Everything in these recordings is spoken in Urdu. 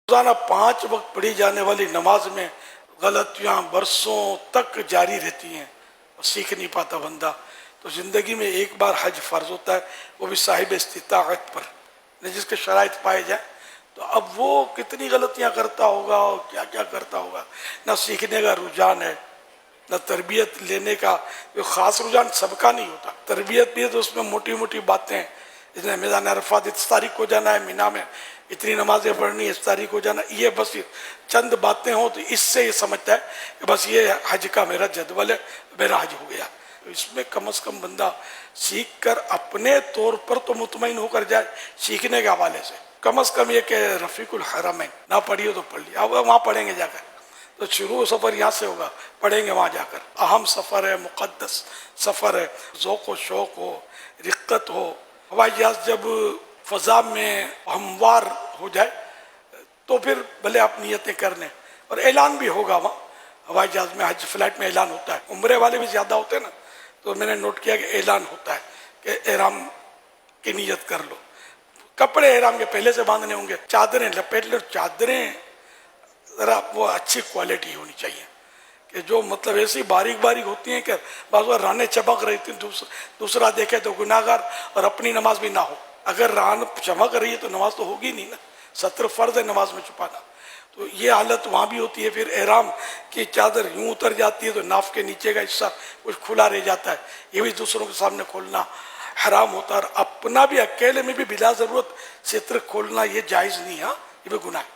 روزانہ 5 وقت پڑھی جانے والی نماز میں غلطیاں برسوں تک جاری رہتی ہیں اور سیکھ نہیں پاتا بندہ. تو زندگی میں ایک بار حج فرض ہوتا ہے، وہ بھی صاحب استطاعت پر، جس کے شرائط پائے جائیں. تو اب وہ کتنی غلطیاں کرتا ہوگا اور کیا کیا کرتا ہوگا. نہ سیکھنے کا رجحان ہے، نہ تربیت لینے کا جو خاص رجحان سب کا نہیں ہوتا. تربیت بھی ہے تو اس میں موٹی موٹی باتیں، اس نے میدان عرفات اس تاریخ کو جانا ہے، مینا میں اتنی نمازیں پڑھنی ہے، اس تاریخ کو جانا، یہ بس چند باتیں ہوں تو اس سے یہ سمجھتا ہے کہ بس یہ حج کا میرا جدول ہے، میرا حج ہو گیا. تو اس میں کم از کم بندہ سیکھ کر اپنے طور پر تو مطمئن ہو کر جائے. سیکھنے کے حوالے سے کم از کم یہ کہ رفیق الحرمین نہ پڑھی ہو تو پڑھ لیا، اب وہاں پڑھیں گے جا کر. تو شروع سفر یہاں سے ہوگا، پڑھیں گے وہاں جا کر. اہم سفر ہے، مقدس سفر ہے، ذوق و شوق ہو، رقت ہو. ہوائی جہاز جب فضا میں ہموار ہو جائے تو پھر بھلے آپ نیتیں کر لیں، اور اعلان بھی ہوگا وہاں. ہوائی جہاز میں حج فلائٹ میں اعلان ہوتا ہے، عمرے والے بھی زیادہ ہوتے ہیں نا، تو میں نے نوٹ کیا کہ اعلان ہوتا ہے کہ احرام کی نیت کر لو. کپڑے احرام کے پہلے سے باندھنے ہوں گے، چادریں لپیٹ لو. چادریں ذرا وہ اچھی کوالٹی ہونی چاہیے کہ جو مطلب ایسی باریک باریک ہوتی ہیں کہ بعض بار رانے چمک رہی تھی، دوسرا دیکھے تو گناہگار، اور اپنی نماز بھی نہ ہو. اگر ران چمک رہی ہے تو نماز تو ہوگی نہیں نا. ستر فرض ہے نماز میں چھپانا. تو یہ حالت وہاں بھی ہوتی ہے. پھر احرام کی چادر یوں اتر جاتی ہے تو ناف کے نیچے کا حصہ کچھ کھلا رہ جاتا ہے، یہ بھی دوسروں کے سامنے کھولنا حرام ہوتا ہے. اور اپنا بھی اکیلے میں بھی بلا ضرورت ستر کھولنا یہ جائز نہیں، ہاں یہ بھی گناہ ہے.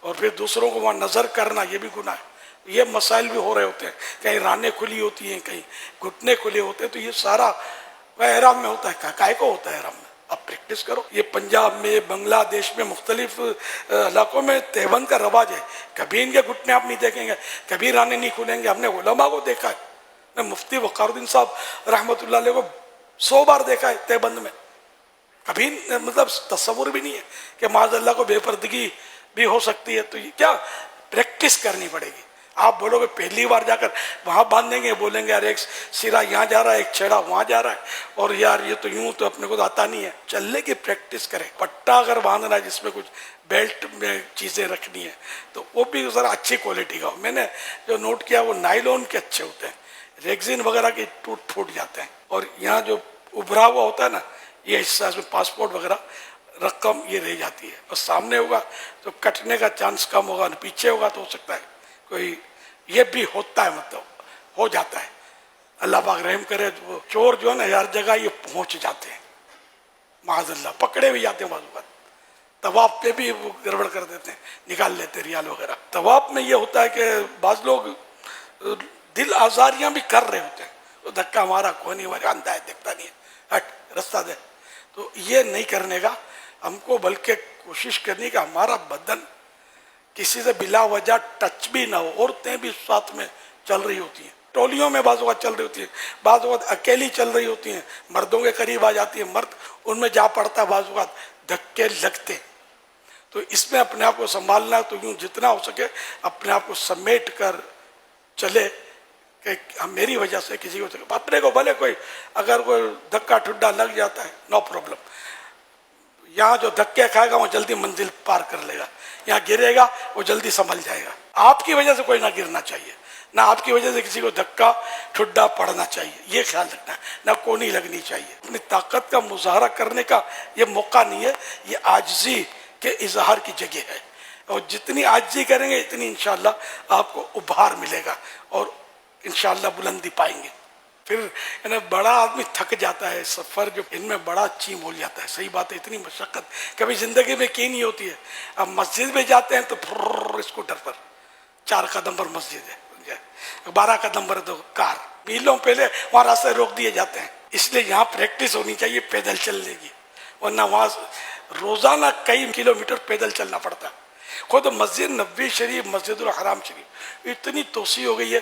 اور پھر دوسروں کو وہاں نظر کرنا یہ بھی گناہ ہے. یہ مسائل بھی ہو رہے ہوتے ہیں، کہیں رانیں کھلی ہوتی ہیں، کہیں گھٹنے کھلے ہوتے ہیں. تو یہ سارا احرام میں ہوتا ہے. کائے کو ہوتا ہے احرام میں؟ آپ پریکٹس کرو. یہ پنجاب میں، بنگلہ دیش میں، مختلف علاقوں میں تہبند کا رواج ہے. کبھی ان کے گھٹنے آپ نہیں دیکھیں گے، کبھی رانے نہیں کھلیں گے. ہم نے علماء کو دیکھا ہے، میں مفتی وقار الدین صاحب رحمۃ اللہ علیہ کو 100 بار دیکھا ہے تہبند میں. کبھی مطلب تصور بھی نہیں ہے کہ معاذ اللہ کو بے پردگی بھی ہو سکتی ہے. تو یہ کیا پریکٹس کرنی پڑے گی. آپ بولو گے پہلی بار جا کر وہاں باندھیں گے، بولیں گے یار ایک سرا یہاں جا رہا ہے، ایک چھیڑا وہاں جا رہا ہے، اور یار یہ تو یوں تو اپنے کو تو آتا نہیں ہے. چلنے کی پریکٹس کریں. پٹا اگر باندھنا ہے جس میں کچھ بیلٹ میں چیزیں رکھنی ہے تو وہ بھی ذرا اچھی کوالٹی کا ہو. میں نے جو نوٹ کیا وہ نائلون کے اچھے ہوتے ہیں، ریگزین وغیرہ کے ٹوٹ پھوٹ جاتے ہیں. اور یہاں جو ابھرا ہوا ہوتا ہے نا یہ حصہ، اس میں پاسپورٹ وغیرہ رقم یہ رہ جاتی ہے. اور سامنے ہوگا تو کٹنے کا چانس کم ہوگا، پیچھے ہوگا تو ہو سکتا ہے کوئی یہ بھی ہوتا ہے، مطلب ہو جاتا ہے. اللہ پاک رحم کرے. تو وہ چور جو ہے نا ہر جگہ یہ پہنچ جاتے ہیں، معاذ اللہ پکڑے بھی جاتے ہیں. بعض اوقات طواف پہ بھی وہ گڑبڑ کر دیتے ہیں، نکال لیتے ہیں ریال وغیرہ. طواف میں یہ ہوتا ہے کہ بعض لوگ دل آزاریاں بھی کر رہے ہوتے ہیں، تو دھکا مارا کوئی نہیں مارا، اندھا ہے دیکھتا نہیں ہے، ہٹ رستہ دے. تو یہ نہیں کرنے کا ہم کو، بلکہ کوشش کرنی کہ ہمارا بدن کسی سے بلا وجہ ٹچ بھی نہ ہو. عورتیں بھی ساتھ میں چل رہی ہوتی ہیں، ٹولیوں میں بعض اوقات چل رہی ہوتی ہیں، بعض اوقات اکیلی چل رہی ہوتی ہیں، مردوں کے قریب آ جاتی ہیں، مرد ان میں جا پڑتا ہے، بعض اوقات دھکے لگتے. تو اس میں اپنے آپ کو سنبھالنا. تو یوں جتنا ہو سکے اپنے آپ کو سمیٹ کر چلے کہ میری وجہ سے کسی کو، اپنے کو بھلے کوئی اگر کوئی دھکا ٹھڈا لگ جاتا ہے نو پرابلم. یہاں جو دھکے کھائے گا وہ جلدی منزل پار کر لے گا، یہاں گرے گا وہ جلدی سنبھل جائے گا. آپ کی وجہ سے کوئی نہ گرنا چاہیے، نہ آپ کی وجہ سے کسی کو دھکا ٹھڈا پڑنا چاہیے. یہ خیال رکھنا ہے. نہ کونی لگنی چاہیے. اپنی طاقت کا مظاہرہ کرنے کا یہ موقع نہیں ہے، یہ عاجزی کے اظہار کی جگہ ہے. اور جتنی عاجزی کریں گے اتنی انشاءاللہ آپ کو ابھار ملے گا اور انشاءاللہ بلندی پائیں گے. پھر بڑا آدمی تھک جاتا ہے، سفر جو ان میں بڑا چیم ہو جاتا ہے. صحیح بات ہے، اتنی مشقت کبھی زندگی میں کی نہیں ہوتی ہے. اب مسجد میں جاتے ہیں تو پھر اسکوٹر پر 4 قدم پر مسجد ہے، 12 قدم پر تو کار، میلوں پہلے وہاں راستے روک دیے جاتے ہیں. اس لیے یہاں پریکٹس ہونی چاہیے پیدل چلنے کی، ورنہ وہاں روزانہ کئی کلومیٹر پیدل چلنا پڑتا ہے. خود مسجد نبوی شریف، مسجد الحرام شریف اتنی توسیع ہو گئی ہے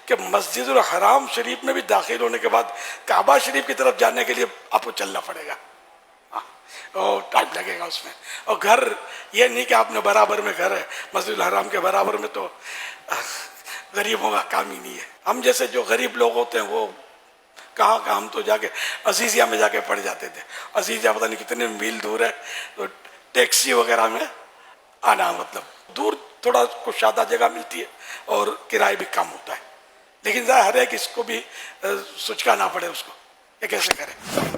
کہ مسجد الحرام شریف میں بھی داخل ہونے کے بعد کعبہ شریف کی طرف جانے کے لیے آپ کو چلنا پڑے گا، اور ٹائم لگے گا اس میں. اور گھر یہ نہیں کہ آپ نے برابر میں گھر ہے، مسجد الحرام کے برابر میں تو غریبوں کا کام ہی نہیں ہے. ہم جیسے جو غریب لوگ ہوتے ہیں وہ کہاں کا، ہم تو جا کے عزیزیہ میں جا کے پڑھ جاتے تھے. عزیزیہ پتہ نہیں کتنے میل دور ہے، تو ٹیکسی وغیرہ میں آنا، مطلب دور تھوڑا کشادہ جگہ ملتی ہے اور کرایہ بھی کم ہوتا ہے، لیکن ظاہر ہے کہ اس کو بھی سچکانا پڑے، اس کو یہ کیسے کرے.